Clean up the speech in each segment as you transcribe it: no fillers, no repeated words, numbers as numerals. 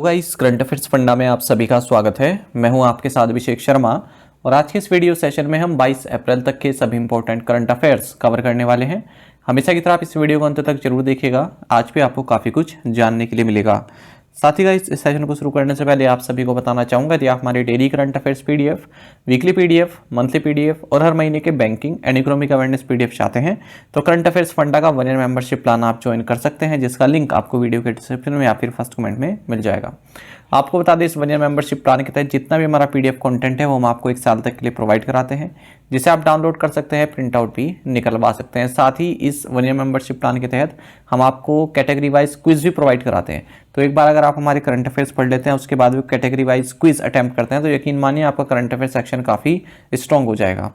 Guys, current affairs funda में आप सभी का स्वागत है। मैं हूं आपके साथ अभिषेक शर्मा और आज के इस वीडियो सेशन में हम 22 अप्रैल तक के सभी इंपॉर्टेंट करंट अफेयर्स कवर करने वाले हैं। हमेशा की तरह आप इस वीडियो को अंत तक जरूर देखिएगा, आज भी आपको काफ़ी कुछ जानने के लिए मिलेगा। साथ ही गाइस, इस सेशन को शुरू करने से पहले आप सभी को बताना चाहूंगा कि आप हमारे daily current affairs PDF, weekly PDF, monthly PDF और हर महीने के banking and economic awareness PDF चाहते हैं तो करंट अफेयर्स फंडा का 1 ईयर मेंबरशिप प्लान आप ज्वाइन कर सकते हैं, जिसका लिंक आपको वीडियो के डिस्क्रिप्शन में या फिर फर्स्ट कमेंट में मिल जाएगा। आपको बता दें, इस 1 ईयर मेंबरशिप प्लान के तहत जितना भी हमारा पीडीएफ कंटेंट है वो हम आपको 1 साल तक के लिए प्रोवाइड कराते हैं, जिसे आप डाउनलोड कर सकते हैं, प्रिंट आउट भी निकलवा सकते हैं। साथ ही इस 1 ईयर मेंबरशिप प्लान के तहत हम आपको कैटेगरी वाइज क्विज भी प्रोवाइड कराते हैं। तो एक बार अगर आप हमारे करंट अफेयर्स पढ़ लेते हैं, उसके बाद भी कैटेगरी वाइज क्विज अटैम्प्ट करते हैं, तो यकीन मानिए आपका करंट अफेयर सेक्शन काफ़ी स्ट्रॉन्ग हो जाएगा।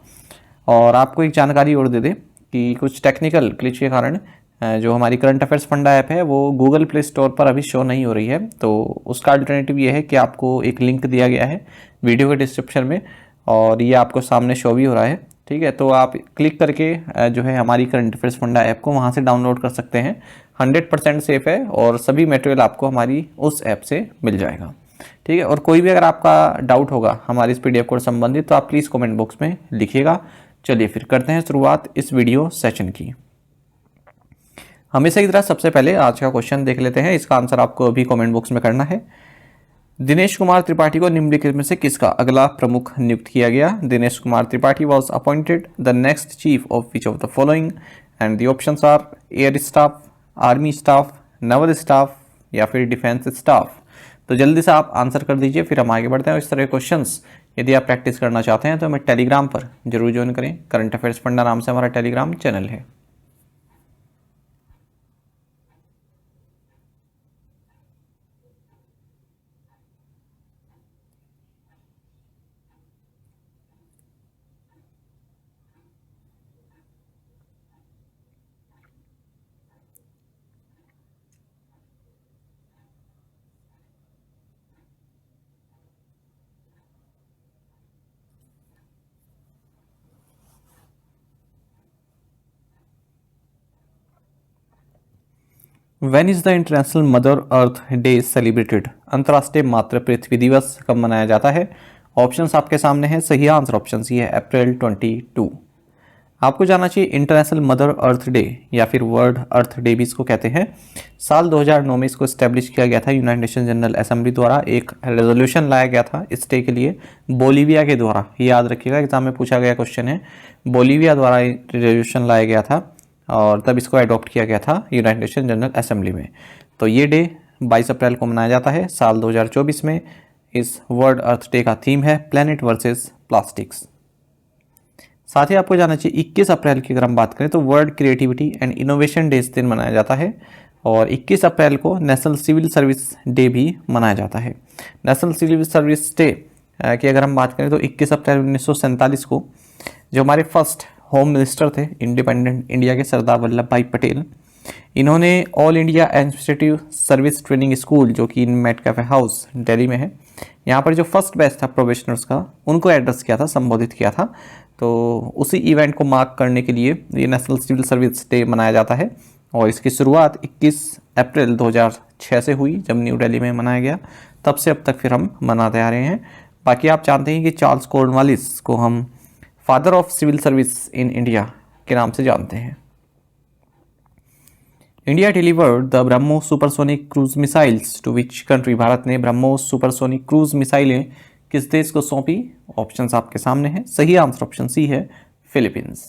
और आपको एक जानकारी और दे दें कि कुछ टेक्निकल ग्लिच के कारण जो हमारी करंट अफेयर्स फंडा ऐप है वो गूगल प्ले स्टोर पर अभी शो नहीं हो रही है। तो उसका अल्टरनेटिव ये है कि आपको एक लिंक दिया गया है वीडियो के डिस्क्रिप्शन में और ये आपको सामने शो भी हो रहा है, ठीक है। तो आप क्लिक करके जो है हमारी करंट अफेयर्स फंडा ऐप को वहाँ से डाउनलोड कर सकते हैं। 100% सेफ है और सभी मटेरियल आपको हमारी उस ऐप से मिल जाएगा, ठीक है। और कोई भी अगर आपका डाउट होगा हमारी इस पीडीएफ को संबंधित तो आप प्लीज़ कमेंट बॉक्स में लिखिएगा। चलिए फिर करते हैं शुरुआत इस वीडियो सेशन की। हमेशा की तरह सबसे पहले आज का क्वेश्चन देख लेते हैं, इसका आंसर आपको अभी कमेंट बॉक्स में करना है। दिनेश कुमार त्रिपाठी को निम्नलिखित में से किसका अगला प्रमुख नियुक्त किया गया? Dinesh Kumar Tripathi was appointed the next chief of which of the following and the options are air staff, army staff, naval staff या फिर डिफेंस स्टाफ। तो जल्दी से आप आंसर कर दीजिए, फिर हम आगे बढ़ते हैं। इस तरह के क्वेश्चंस यदि आप प्रैक्टिस करना चाहते हैं तो हमें टेलीग्राम पर जरूर ज्वाइन करें। करंट अफेयर्स फंडा नाम से हमारा टेलीग्राम चैनल है। When is the international mother earth day celebrated? अंतर्राष्ट्रीय मातृ पृथ्वी दिवस कब मनाया जाता है? ऑप्शंस आपके सामने हैं। सही आंसर ऑप्शन सी है, अप्रैल 22। आपको जानना चाहिए इंटरनेशनल मदर अर्थ डे या फिर वर्ल्ड अर्थ डे भी इसको कहते हैं। साल 2009 में इसको इस्टेब्लिश किया गया था यूनाइटेड नेशन जनरल असेंबली द्वारा। एक रेजोल्यूशन लाया गया था इस डे के लिए बोलीविया के द्वारा। ये याद रखिएगा, एग्जाम में पूछा गया क्वेश्चन है। बोलीविया द्वारा रेजोल्यूशन लाया गया था और तब इसको अडॉप्ट किया गया था यूनाइटेड नेशन जनरल असेंबली में। तो ये डे 22 अप्रैल को मनाया जाता है साल 2024 में। इस वर्ल्ड अर्थ डे का थीम है प्लैनेट वर्सेस प्लास्टिक्स। साथ ही आपको जानना चाहिए 21 अप्रैल की अगर हम बात करें तो world creativity and innovation day इस दिन मनाया जाता है और 21 अप्रैल को नेशनल सिविल सर्विस डे भी मनाया जाता है। नेशनल सिविल सर्विस डे की अगर हम बात करें तो 21 अप्रैल 1947 को जो हमारे फर्स्ट होम मिनिस्टर थे इंडिपेंडेंट इंडिया के, सरदार वल्लभ भाई पटेल, इन्होंने all India administrative service training school जो कि मेट कैफे हाउस दिल्ली में है, यहाँ पर जो फर्स्ट बैच था प्रोबेशनर्स का, उनको एड्रेस किया था, संबोधित किया था। तो उसी इवेंट को मार्क करने के लिए ये नेशनल सिविल सर्विस डे मनाया जाता है और इसकी शुरुआत 21 अप्रैल 2006 से हुई जब न्यू दिल्ली में मनाया गया। तब से अब तक फिर हम मनाते आ रहे हैं। बाकी आप जानते हैं कि चार्ल्स कॉर्नवालिस को हम father of civil service in India के नाम से जानते हैं। India delivered the BrahMos supersonic cruise missiles to which country? Bharat ने ब्रह्मोस सुपरसोनिक क्रूज मिसाइलें किस देश को सौंपी? ऑप्शंस आपके सामने हैं। सही आंसर ऑप्शन सी है, फिलीपींस।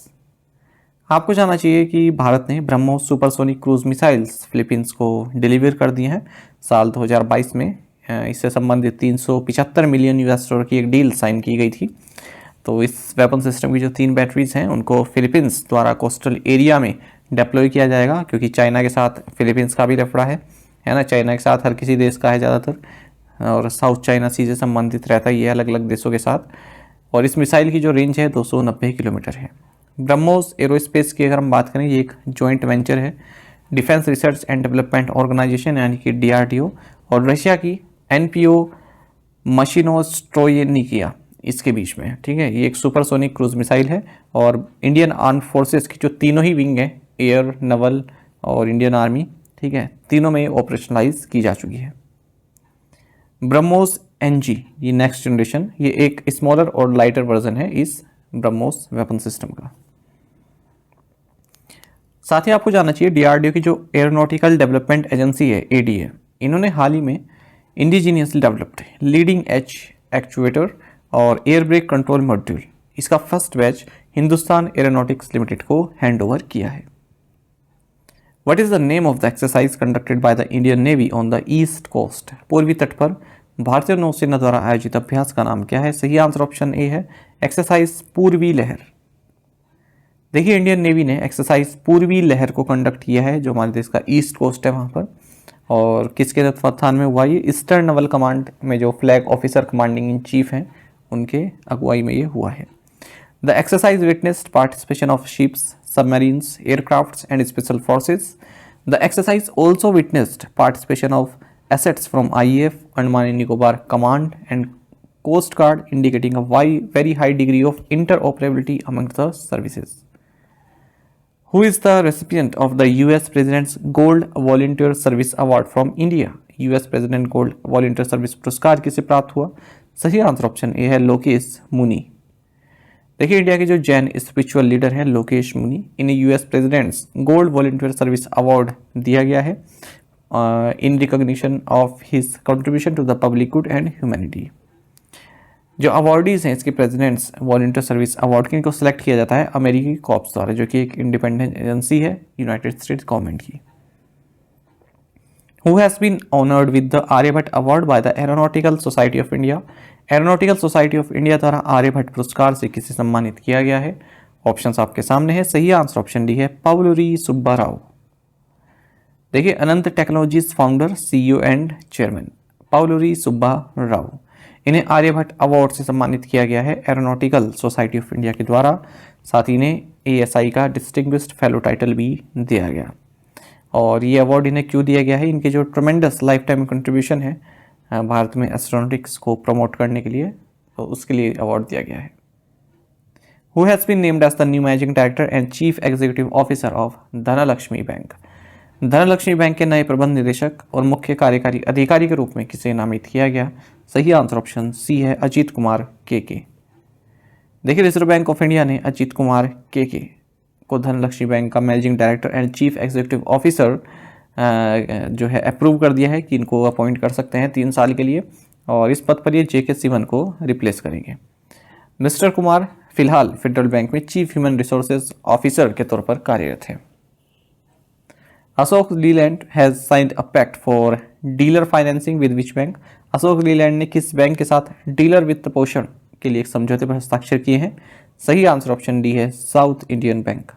आपको जानना चाहिए कि भारत ने BrahMos supersonic cruise missiles Philippines को डिलीवर कर दिए हैं साल 2022 में। इससे संबंधित 375 मिलियन यूएस डॉलर की एक डील साइन की गई थी। तो इस वेपन सिस्टम की जो 3 बैटरीज हैं उनको फिलीपींस द्वारा कोस्टल एरिया में डिप्लॉय किया जाएगा, क्योंकि चाइना के साथ फिलीपींस का भी लफड़ा है ना। चाइना के साथ हर किसी देश का है ज़्यादातर, और साउथ चाइना सी से संबंधित रहता है ये अलग अलग देशों के साथ। और इस मिसाइल की जो रेंज है 290 किलोमीटर है। ब्रह्मोस एरोस्पेस की अगर हम बात करें, ये एक जॉइंट वेंचर है defence research and development organisation यानी कि DRDO और रशिया की NPO मशीनोस्ट्रोयेनिकिया इसके बीच में, ठीक है। ये एक सुपरसोनिक क्रूज मिसाइल है और इंडियन आर्म फोर्सेस की जो तीनों ही विंग है, एयर, नवल और इंडियन आर्मी, ठीक है, तीनों में ऑपरेशनलाइज की जा चुकी है। ब्रह्मोस NG, ये नेक्स्ट जनरेशन, ये एक स्मॉलर और लाइटर वर्जन है इस ब्रह्मोस वेपन सिस्टम का। साथ ही आपको जानना चाहिए DRDO की जो एरोनॉटिकल डेवलपमेंट एजेंसी है ADA, इन्होंने हाल ही में indigenously developed leading edge actuator और एयर ब्रेक कंट्रोल मॉड्यूल, इसका first batch Hindustan aeronautics limited को हैंड ओवर किया है। What is the name of the exercise conducted by the Indian Navy on the East Coast? पूर्वी तट पर भारतीय नौसेना द्वारा आयोजित अभ्यास का नाम क्या है? सही आंसर ऑप्शन ए है, एक्सरसाइज पूर्वी लहर। देखिए इंडियन नेवी ने एक्सरसाइज पूर्वी लहर को कंडक्ट किया है, जो हमारे देश का ईस्ट कोस्ट है वहाँ पर, और किसके तत्वाधान में हुआ ये? ईस्टर्न नवल कमांड में जो flag officer commanding in chief हैं उनके अगुवाई में ये हुआ है। The exercise witnessed participation of ships, submarines, aircrafts and special forces. The exercise also witnessed participation of assets from IAF, Andaman and Nicobar Command and Coast Guard, indicating a very high degree of interoperability among the services. Who is the recipient of the US President's Gold Volunteer Service Award from India? US President Gold Volunteer Service पुरस्कार किसे प्राप्त हुआ? सही answer option A है, लोकेश मुनि। देखिए India के जो जैन स्पिरिचुअल लीडर हैं लोकेश मुनि, इन्हें US president's gold volunteer service award दिया गया है in recognition of his contribution to the public good and humanity. जो अवार्डीज हैं इसके प्रेसिडेंट्स वॉलंटियर सर्विस अवार्ड के, इनको सेलेक्ट किया जाता है अमेरिकी कॉर्प्स द्वारा, जो कि एक इंडिपेंडेंट एजेंसी है यूनाइटेड स्टेट्स गवर्नमेंट की। Who has been honored with the Aryabhata award by the Aeronautical Society of India? Aeronautical Society of India द्वारा आर्यभट्ट पुरस्कार से किसे सम्मानित किया गया है? ऑप्शंस आपके सामने है, सही आंसर ऑप्शन डी है, पावलुरी सुब्बा राव। देखिए Ananth Technologies founder, CEO and chairman Pavaluri Subba Rao, इन्हें आर्यभट्ट अवार्ड से सम्मानित किया गया है एरोनॉटिकल सोसाइटी ऑफ इंडिया के द्वारा। साथ ही इन्हें ASI का डिस्टिंग्विश्ड फेलो टाइटल भी दिया गया। और ये अवार्ड इन्हें क्यों दिया गया है? इनके जो ट्रमेंडस लाइफ टाइम कंट्रीब्यूशन है भारत में एस्ट्रोनॉटिक्स को प्रमोट करने के लिए, तो उसके लिए अवार्ड दिया गया है। Who has been named as the new managing director and chief executive officer of Dhanlaxmi Bank? Dhanlaxmi Bank के नए प्रबंध निदेशक और मुख्य कार्यकारी अधिकारी के रूप में किसे नामित किया गया? सही आंसर ऑप्शन सी है, अजीत कुमार के। देखिए रिजर्व बैंक ऑफ इंडिया ने अजीत कुमार के को धनलक्ष्मी बैंक का managing director and chief executive officer जो है अप्रूव कर दिया है कि इनको अपॉइंट कर सकते हैं 3 साल के लिए, और इस पद पर ये JK सिवन को रिप्लेस करेंगे। मिस्टर कुमार फिलहाल फेडरल बैंक में चीफ ह्यूमन रिसोर्सेज ऑफिसर के तौर पर कार्यरत हैं। Ashok Leyland has signed a pact for dealer financing with which bank? Ashok Leyland ने किस बैंक के साथ डीलर वित्त पोषण के लिए एक समझौते पर हस्ताक्षर किए हैं? सही आंसर ऑप्शन डी है, साउथ इंडियन बैंक।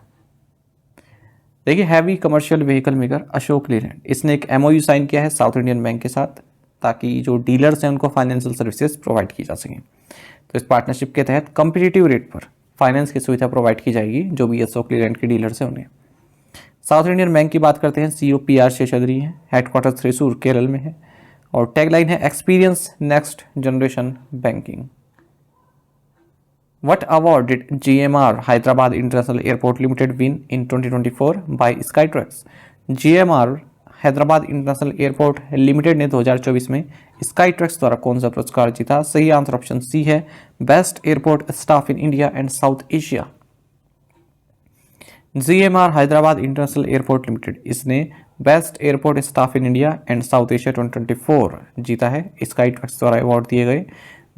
देखिए heavy commercial vehicle maker Ashok Leyland, इसने एक MOU साइन किया है साउथ इंडियन बैंक के साथ, ताकि जो डीलर्स हैं उनको फाइनेंशियल सर्विसेज प्रोवाइड की जा सकें। तो इस पार्टनरशिप के तहत कंपिटिटिव रेट पर फाइनेंस की सुविधा प्रोवाइड की जाएगी जो भी अशोक लीलैंड के डीलर्स हैं उन्हें। साउथ इंडियन बैंक की बात करते हैं, CEO PR शेषाद्री हैं, हेडक्वार्टर थ्रिसूर केरल में है, और टैगलाइन है experience next generation banking. What award did GMR Hyderabad International Airport Limited win in 2024 by Skytrax? GMR Hyderabad International Airport limited ने 2024 में Skytrax द्वारा कौन सा पुरस्कार जीता? सही आंसर ऑप्शन सी है, best airport staff in India and South Asia. GMR Hyderabad International Airport Limited, इसने best airport staff in India and South Asia 2024 जीता है। Skytrax द्वारा अवार्ड दिए गए।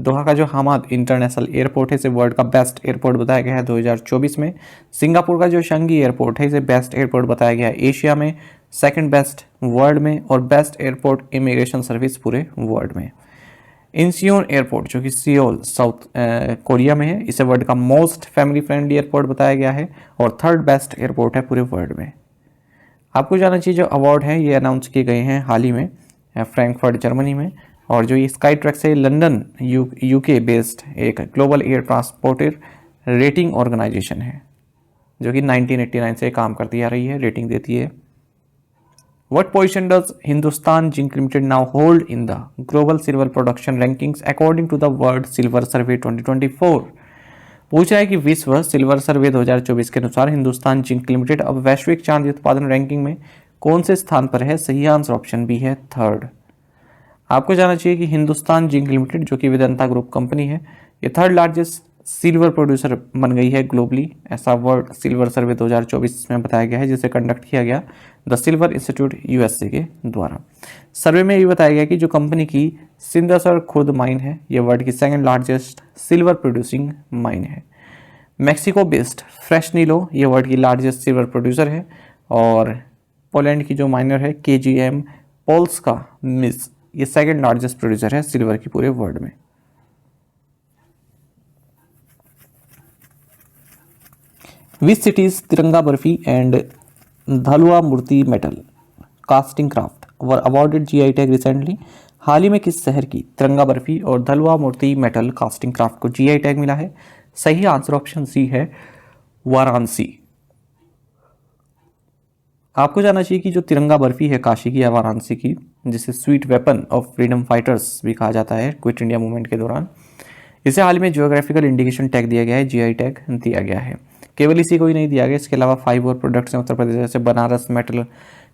दोहा का जो हमाद इंटरनेशनल एयरपोर्ट है इसे वर्ल्ड का बेस्ट एयरपोर्ट बताया गया है 2024 में। सिंगापुर का जो शंगी एयरपोर्ट है इसे बेस्ट एयरपोर्ट बताया गया है एशिया में, सेकंड बेस्ट वर्ल्ड में, और बेस्ट एयरपोर्ट इमिग्रेशन सर्विस पूरे वर्ल्ड में। इंचियोन एयरपोर्ट जो कि सियोल साउथ कोरिया में है, इसे वर्ल्ड का मोस्ट फैमिली फ्रेंडली एयरपोर्ट बताया गया है, और थर्ड बेस्ट एयरपोर्ट है पूरे वर्ल्ड में। आपको जानना चाहिए जो अवार्ड है ये अनाउंस किए गए हैं हाल ही में फ्रैंकफर्ट जर्मनी में, और जो ये Skytrax है लंदन UK बेस्ड एक global air transporter rating organisation है जो कि 1989 से काम करती आ रही है, रेटिंग देती है। What position does Hindustan Zinc Limited now hold in the global silver production rankings according to the World Silver Survey 2024? पूछा है कि विश्व सिल्वर सर्वे 2024 के अनुसार हिंदुस्तान जिंक लिमिटेड अब वैश्विक चांदी उत्पादन रैंकिंग में कौन से स्थान पर है? सही आंसर ऑप्शन बी है, थर्ड। आपको जाना चाहिए कि हिंदुस्तान जिंक लिमिटेड जो कि वेदांता ग्रुप कंपनी है, ये थर्ड लार्जेस्ट सिल्वर प्रोड्यूसर बन गई है ग्लोबली। ऐसा वर्ल्ड सिल्वर सर्वे 2024 में बताया गया है, जिसे कंडक्ट किया गया द सिल्वर इंस्टीट्यूट यूएसए के द्वारा। सर्वे में ये बताया गया कि जो कंपनी की सिंदसर खुर्द माइन है, ये वर्ल्ड की second largest silver producing mine है। मैक्सिको बेस्ड फ्रेशनीलो ये वर्ल्ड की लार्जेस्ट सिल्वर प्रोड्यूसर है। और पोलैंड की जो माइनर है KGM पोल्स्का मिस, ये सेकंड लार्जेस्ट प्रोड्यूसर है सिल्वर की पूरे वर्ल्ड में। Which cities Tiranga barfi and Dhalwa murti metal casting craft were awarded GI tag recently. हाल ही में किस शहर की तिरंगा बर्फी और Dhalwa murti metal casting craft को GI टैग मिला है? सही आंसर ऑप्शन सी है वाराणसी। आपको जानना चाहिए कि जो तिरंगा बर्फी है काशी की या वाराणसी की, जिसे sweet weapon of freedom fighters भी कहा जाता है क्विट इंडिया मूवमेंट के दौरान, इसे हाल ही में जियोग्राफिकल इंडिकेशन टैग दिया गया है, GI टैग दिया गया है। केवल इसी को ही नहीं दिया गया, इसके अलावा 5 और प्रोडक्ट्स हैं उत्तर प्रदेश, जैसे Banaras metal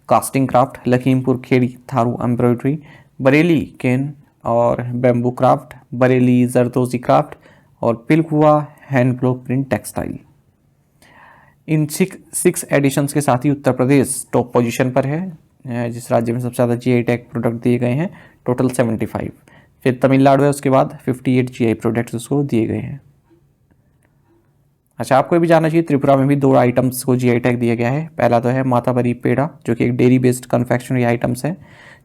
casting craft, Lakhimpur Kheri Tharu embroidery, Bareilly cane और bamboo craft, Bareilly zardozi craft और Pilkhua hand block print textile. इन 6 एडिशंस के साथ ही उत्तर प्रदेश टॉप पोजीशन पर है, जिस राज्य में सबसे ज़्यादा GI टैग प्रोडक्ट दिए गए हैं, टोटल 75। फिर तमिलनाडु है, उसके बाद 58 GI प्रोडक्ट्स उसको दिए गए हैं। अच्छा, आपको ये भी जानना चाहिए त्रिपुरा में भी 2 आइटम्स को GI टैग दिया गया है। पहला तो है माताबरी पेड़ा, जो कि एक डेयरी बेस्ड कन्फेक्शनरी आइटम्स है,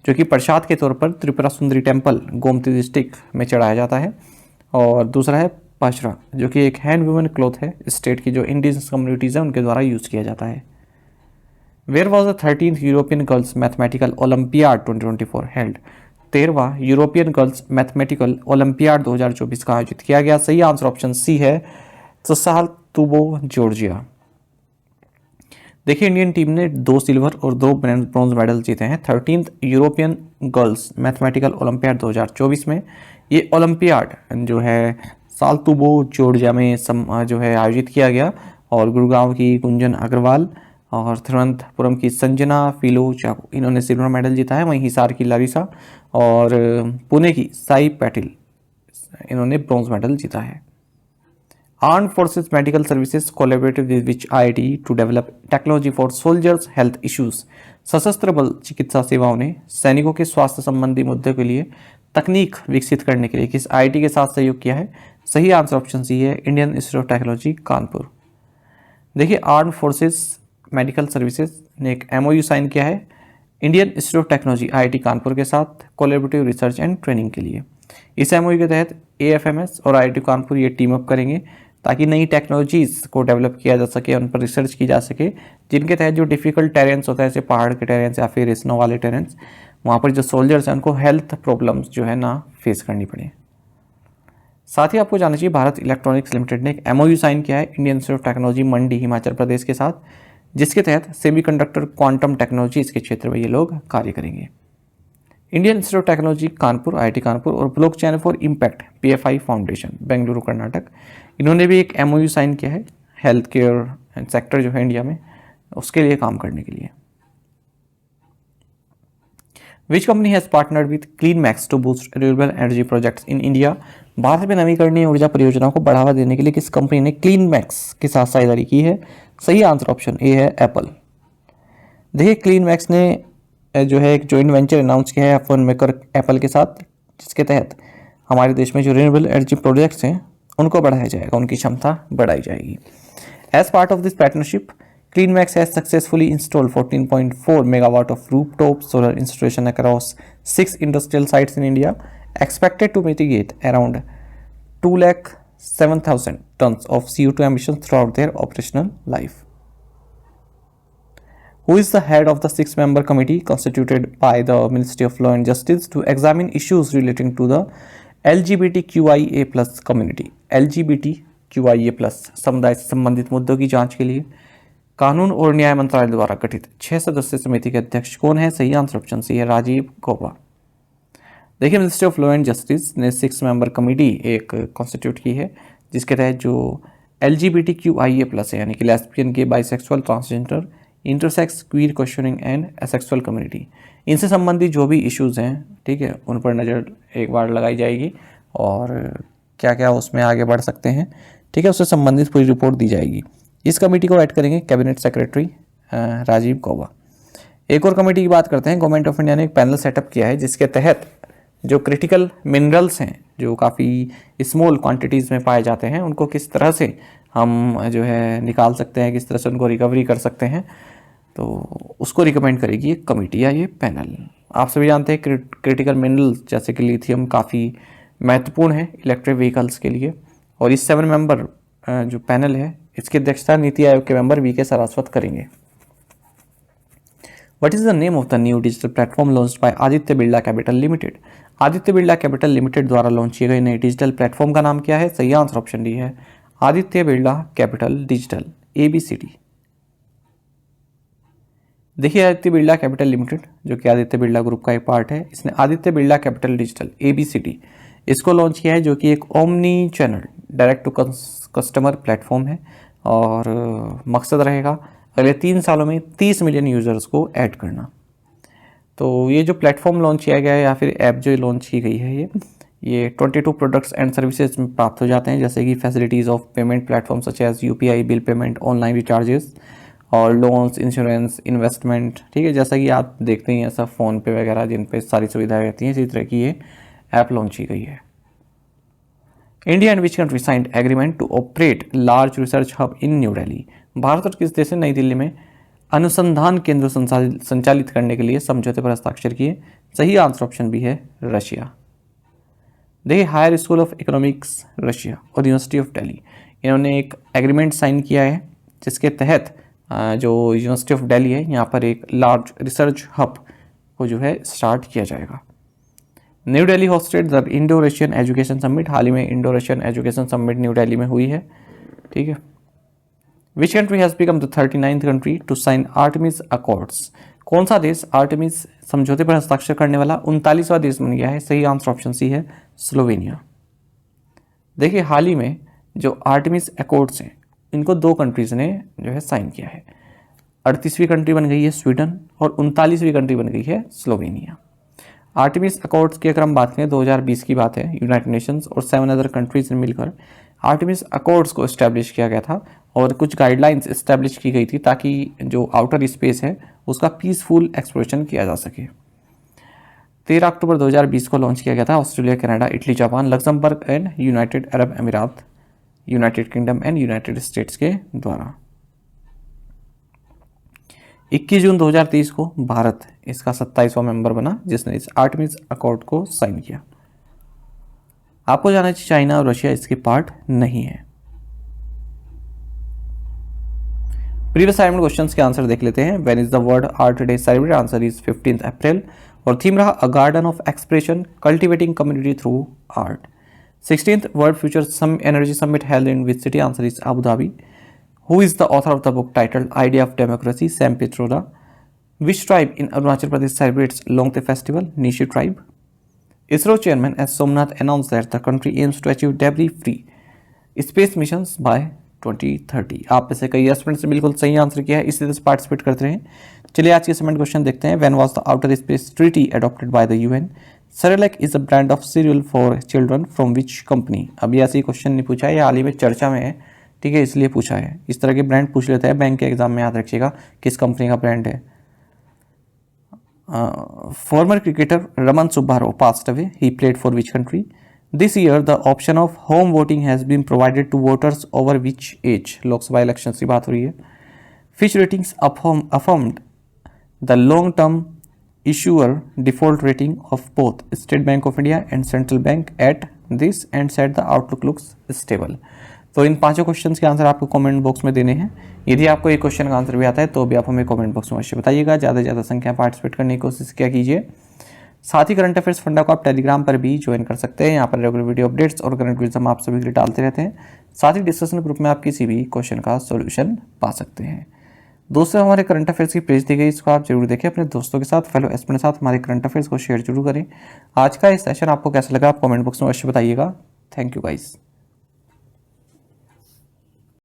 जो कि प्रसाद के तौर पर त्रिपुरा सुंदरी टेम्पल गोमती डिस्ट्रिक्ट में चढ़ाया जाता है। और दूसरा है पाशरा, जो कि एक हैंड वूवन क्लॉथ है, स्टेट की जो इंडिजिनस कम्युनिटीज़ हैं उनके द्वारा यूज़ किया जाता है। Where was the 13th European Girls Mathematical Olympiad 2024 held. 13वां यूरोपियन गर्ल्स मैथमेटिकल ओलंपियाड 2024 का आयोजित किया गया। सही आंसर ऑप्शन सी है साल्तुबो जॉर्जिया। देखिए, इंडियन टीम ने 2 सिल्वर और 2 ब्रॉन्ज मेडल जीते हैं 13th European Girls Mathematical Olympiad 2024 में। ये ओलंपियाड जो है साल्तुबो जॉर्जिया में जो है आयोजित किया गया। और गुड़गांव की गुंजन अग्रवाल और तिरुवनंतपुरम की संजना फिलो चाकू, इन्होंने सिल्वर मेडल जीता है। वहीं हिसार की लारिसा और पुणे की साई पैटिल, इन्होंने ब्रॉन्ज मेडल जीता है। Armed forces medical services collaborative with which IIT to develop technology for soldiers health issues. सशस्त्र बल चिकित्सा सेवाओं ने सैनिकों के स्वास्थ्य संबंधी मुद्दों के लिए तकनीक विकसित करने के लिए किस IIT के साथ सहयोग किया है? सही आंसर ऑप्शन सी है Indian Institute of Technology Kanpur. देखिए, आर्म फोर्सेस मेडिकल सर्विसेज ने एक MOU साइन किया है Indian Institute of technology IIT Kanpur के साथ कोलैबोरेटिव रिसर्च एंड ट्रेनिंग के लिए। इस MOU के तहत AFMS और IIT कानपुर ये टीम अप करेंगे ताकि नई टेक्नोलॉजीज को डेवलप किया जा सके, उन पर रिसर्च की जा सके, जिनके तहत जो डिफिकल्ट टेरेंस होता है, जैसे पहाड़ के टेरेंस या फिर स्नो वाले टेरेंस, वहाँ पर जो सोल्जर्स हैं उनको हेल्थ प्रॉब्लम्स जो है ना फेस करनी पड़े। साथ ही आपको जानना चाहिए भारत इलेक्ट्रॉनिक्स लिमिटेड ने एक MOU साइन किया है इंडियन इंस्टीट्यूट ऑफ टेक्नोलॉजी मंडी हिमाचल प्रदेश के साथ, जिसके तहत सेमीकंडक्टर क्वांटम टेक्नोलॉजीज के क्षेत्र में ये लोग कार्य करेंगे। Indian Institute of Technology Kanpur IIT Kanpur और blockchain for impact PFI foundation Bengaluru Karnataka, इन्होंने भी एक MOU साइन किया है हेल्थ केयर सेक्टर जो है इंडिया में, उसके लिए काम करने के लिए। Which company has partnered with Clean Max to boost renewable energy projects in India. Bharat में नवीकरणीय ऊर्जा परियोजनाओं को बढ़ावा देने के लिए किस कंपनी ने क्लीन मैक्स के साथ साझेदारी की है? सही आंसर ऑप्शन ए है एप्पल। देखिए, क्लीन मैक्स ने जो है एक जॉइंट वेंचर अनाउंस किया है फोन मेकर एप्पल के साथ, जिसके तहत हमारे देश में जो रिन्यूएबल एनर्जी प्रोजेक्ट्स हैं उनको बढ़ाया जाएगा, उनकी क्षमता बढ़ाई जाएगी। As part of this partnership, CleanMax has successfully installed 14.4 megawatt of rooftop solar installation across 6 industrial sites in India, expected to mitigate around 207,000 tons of CO2 emissions throughout their operational life. Who is the head of the 6-member committee constituted by the Ministry of Law and Justice to examine issues relating to the LGBTQIA+ community? LGBTQIA+ समुदाय से संबंधित मुद्दों की जांच के लिए कानून और न्याय मंत्रालय द्वारा गठित 6 सदस्यीय समिति के अध्यक्ष कौन है? सही आंसर ऑप्शन सी है राजीव गौबा। देखिए, ministry of law and justice ने 6-member कमेटी एक कॉन्स्टिट्यूट की है, जिसके तहत जो LGBTQIA+ है, यानी कि lesbian, gay, bisexual, transgender, intersex, queer, questioning and asexual community, इनसे संबंधित जो भी इश्यूज़ हैं, ठीक है, उन पर नज़र एक बार लगाई जाएगी और क्या क्या उसमें आगे बढ़ सकते हैं, ठीक है, उससे संबंधित पूरी रिपोर्ट दी जाएगी। इस कमेटी को ऐड करेंगे कैबिनेट सेक्रेटरी राजीव गौबा। एक और कमेटी की बात करते हैं। गवर्नमेंट ऑफ इंडिया ने एक पैनल सेटअप किया है जिसके तहत जो क्रिटिकल मिनरल्स हैं जो काफ़ी स्मॉल क्वांटिटीज़ में पाए जाते हैं उनको किस तरह से हम जो है निकाल सकते हैं, किस तरह से उनको रिकवरी कर सकते हैं, तो उसको रिकमेंड करेगी एक कमेटी या ये पैनल। आप सभी जानते हैं क्रिटिकल मिनरल्स जैसे कि लिथियम काफ़ी महत्वपूर्ण है इलेक्ट्रिक व्हीकल्स के लिए, और इस 7 मेंबर जो पैनल है इसकी अध्यक्षता नीति आयोग के मेंबर वी के सारस्वत करेंगे। What is the name of the new digital platform launched by Aditya Birla capital limited? Aditya Birla capital limited द्वारा लॉन्च किए गए नए डिजिटल प्लेटफॉर्म का नाम क्या है? सही आंसर ऑप्शन डी है Aditya Birla capital digital, ABCD। देखिए आदित्य बिरला कैपिटल लिमिटेड जो कि आदित्य बिरला ग्रुप का एक पार्ट है, इसने Aditya Birla capital digital ABCD इसको लॉन्च किया है जो कि एक omni channel direct to customer platform है और मकसद रहेगा अगले 3 सालों में 30 मिलियन यूज़र्स को ऐड करना। तो ये जो प्लेटफॉर्म लॉन्च किया गया है या फिर ऐप जो लॉन्च की गई है ये 22 प्रोडक्ट्स एंड सर्विसेज में प्राप्त हो जाते हैं, जैसे कि facilities of payment platform such as UPI, bill payment, online recharges और लोन्स, इंश्योरेंस, इन्वेस्टमेंट, ठीक है, जैसा कि आप देखते हैं सब फ़ोन पे वगैरह जिन पे सारी सुविधाएं रहती हैं, इसी तरह की ये ऐप लॉन्च की गई है। India and which country signed agreement to operate large research hub in New Delhi? Bharat और किस देश ने नई दिल्ली में अनुसंधान केंद्र संचालित करने के लिए समझौते पर हस्ताक्षर किए? सही आंसर ऑप्शन बी है रशिया। देखिए Higher School of Economics Russia और यूनिवर्सिटी ऑफ दिल्ली इन्होंने एक एग्रीमेंट साइन किया है जिसके तहत जो यूनिवर्सिटी ऑफ दिल्ली है यहाँ पर एक लार्ज रिसर्च हब को जो है स्टार्ट किया जाएगा। New Delhi hosted the Indo Russian Education Summit, हाल ही में Indo Russian Education Summit New Delhi में हुई है, ठीक है। Which country has become the 39th country to sign Artemis Accords? कौन सा देश आर्टेमिस समझौते पर हस्ताक्षर करने वाला 39वां देश बन गया है? सही आंसर ऑप्शन सी है स्लोवेनिया। देखिए हाल ही में जो आर्टेमिस अकॉर्ड्स हैं इनको 2 कंट्रीज़ ने जो है साइन किया है। 38वीं कंट्री बन गई है स्वीडन और 39वीं कंट्री बन गई है स्लोवेनिया। आर्टेमिस अकॉर्ड्स की अगर हम बात करें 2020 की बात है, यूनाइटेड नेशंस और 7 अदर कंट्रीज ने मिलकर आर्टेमिस अकॉर्ड्स को इस्टेब्लिश किया गया था और कुछ गाइडलाइंस इस्टेब्लिश की गई थी ताकि जो आउटर स्पेस है उसका पीसफुल एक्सप्लोरेशन किया जा सके। 13 अक्टूबर 2020 को लॉन्च किया गया था Australia, Canada, Italy, Japan, Luxembourg and United Arab Emirates, United Kingdom and United States के द्वारा। 21 जून 2023 को भारत इसका 27वां मेंबर बना जिसने इस आर्टेमिस अकॉर्ड को साइन किया। आपको जानना चाहिए चाइना और रशिया इसके पार्ट नहीं है। प्रीवियस असाइनमेंट क्वेश्चंस के आंसर देख लेते हैं। When is the World Art Day celebrated? Answer is 15 April और थीम रहा a garden of expression cultivating community through art. 16th World Future Energy Summit held in which city? Answer is Abu Dhabi. Who is the author of the book titled Idea of Democracy? Sam Pitroda. Which tribe in Arunachal Pradesh celebrates Longte festival? Nishi tribe. ISRO chairman S. Somnath announced that the country aims to achieve debris-free space missions by 2030. आप में से कई students ने बिल्कुल सही answer किया है, इसी तरह से पार्टिसिपेट करते रहें। चलिए आज के असाइनमेंट क्वेश्चन देखते हैं। When was the Outer Space Treaty adopted by the UN? Cerelac is a brand of cereal for children from which company? अभी ऐसे ही क्वेश्चन नहीं पूछा है, ये हाल ही में चर्चा में है, ठीक है, इसलिए पूछा है। इस तरह के ब्रांड पूछ लेते हैं बैंक के एग्जाम में, याद रखिएगा किस कंपनी का ब्रांड है। Former cricketer Raman Subbarao passed away, he played for which country? This year the option of home voting has been provided to voters over which age? Lok Sabha election की बात हो रही है। Fitch ratings affirmed the long term issuer default rating of both State Bank of India and Central Bank at this end set the outlook looks stable. तो इन 5 questions के answer आपको comment box में देने हैं। यदि आपको एक क्वेश्चन का आंसर भी आता है तो भी आप हमें कमेंट बॉक्स में अवश्य बताइएगा। ज़्यादा से ज़्यादा संख्या पार्टिसिपेट करने की कोशिश किया कीजिए। साथ ही करंट अफेयर्स फंडा को आप टेलीग्राम पर भी ज्वाइन कर सकते हैं। यहाँ पर रेगुलर वीडियो अपडेट्स और करंट क्विज हम आप सभी के लिए डालते रहते हैं। साथ ही डिस्कशन ग्रुप में आप किसी भी क्वेश्चन का सोल्यूशन पा सकते हैं। दोस्तों हमारे करंट अफेयर्स की पेज दी गई, इसको आप जरूर देखें, अपने दोस्तों के साथ, फेलो एस्पिरेंट के साथ हमारे करंट अफेयर्स को शेयर जरूर करें। आज का इस सेशन आपको कैसा लगा आप कमेंट बॉक्स में अवश्य बताइएगा। Thank you guys.